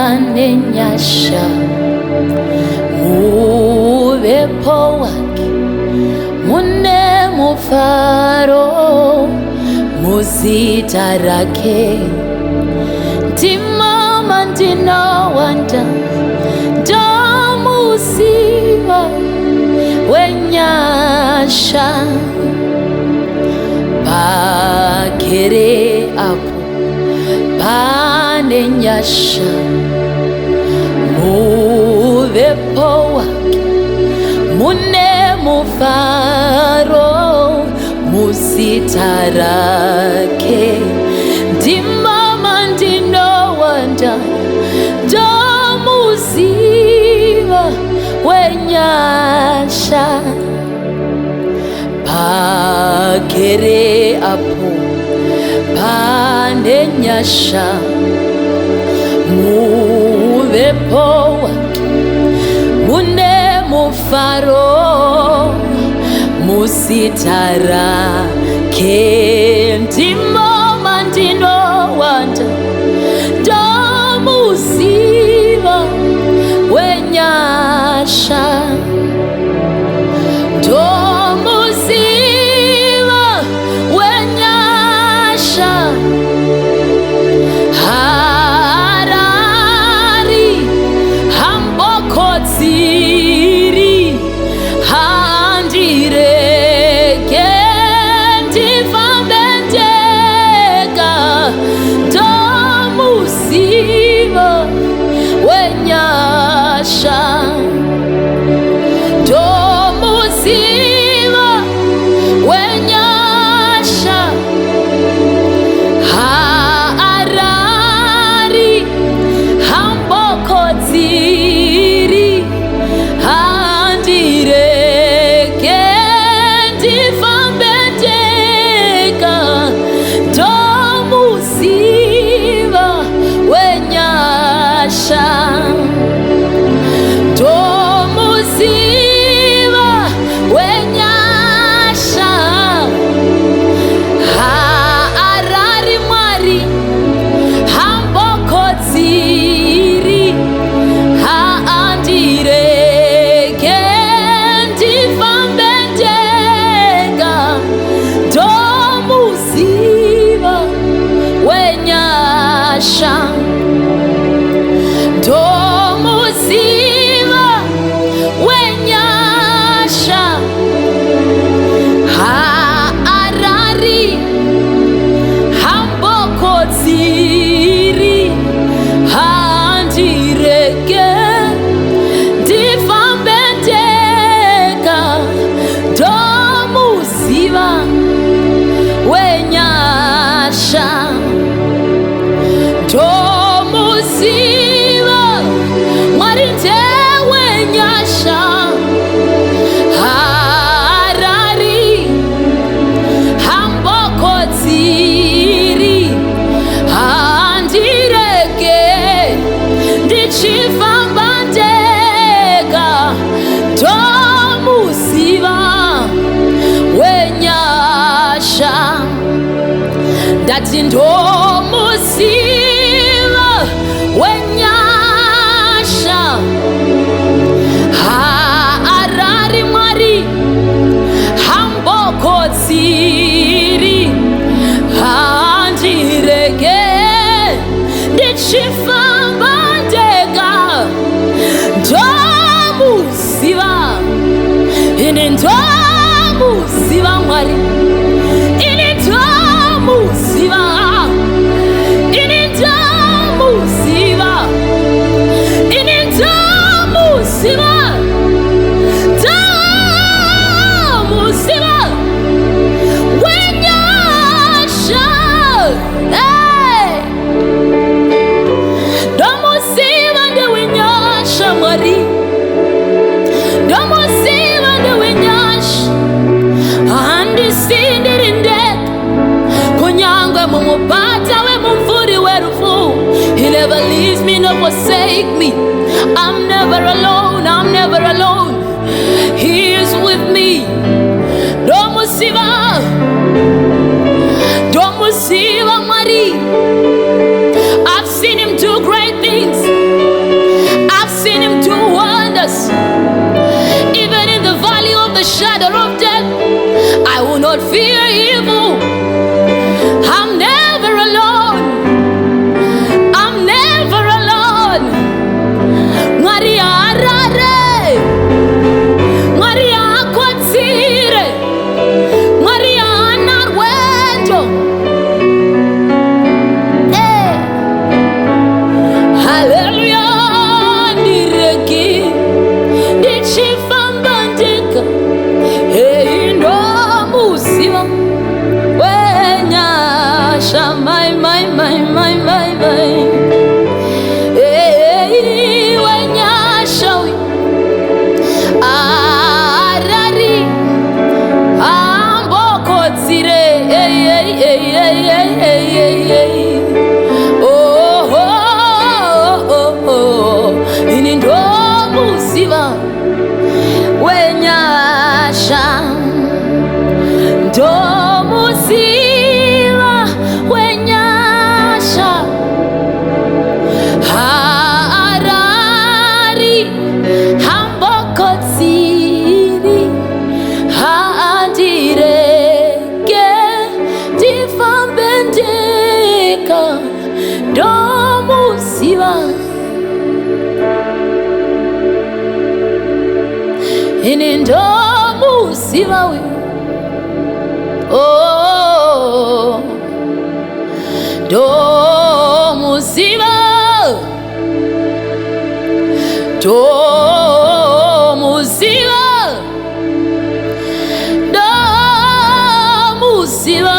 panenyasha uvepo wake mune mufaro muzita rake ndimama ndinowanda ndomuziva wenyasha pagere apo panenyasha muvepo wake mune mufaro muzita rake ndimama ndinowanda ndomuziva wenyasha pagere apo panenyasha muvepo wake mune mufaro muzita rake ndimama ndinowanda ndomuziva wenyasha ndomuziva wenyasha harari hambokodziri handireke ndifambe ndega ndomuziva wenyasha ndomuziva wenyasha harari hambokodziri handireke ndifambe ndega ndomuziva wenyasha ndomuziva wenyasha harari mwari hambokodziri handireke ndifambe ndega ndomuziva wenyasha ndomuziva wenyasha harari hambokodziri handireke ndifambe ndega ndomuziva wenyasha ndomuziva mwari ndewenyasha harari hambokodziri handireke ndichifamba ndega ndomuziva wenyasha ndati ndomuziva wenyasha harari mwari hambokodziri handireke ndichifamba ndega ndomuziva ini ndomuziva mwari ini ndomuziva ini ndomuziva ini ndomuziva ndomuziva wenyasha ndomuziva ndewenyasha mwari ndomuziva ndewenyasha handisindiri ndega kunyangwe mumupata wemumvuri werufu. He never leaves me nor forsake me. I'm never alone, I'm never alone. He is with me. Ndomuziva Mari. I've seen him do great things. shadow of death, I will not fear evil. I'm never alone. I'm never alone. Maria Arare, Maria Akwatire, Maria Narwendo. Hey, hallelujah, Nireki, Dichifambandika, hey, no musiba, wenya, shamai, my. Hey, wenya, shawi, arari, ambokotire, hey. Oh, inindo musiba, wenyasha, ndo musiba, wenyasha, harari, hambokotiri, hadireke, difambendeka, ndo musiba. Inindo musiba we, oh, do musiba, do musiba, do musiba.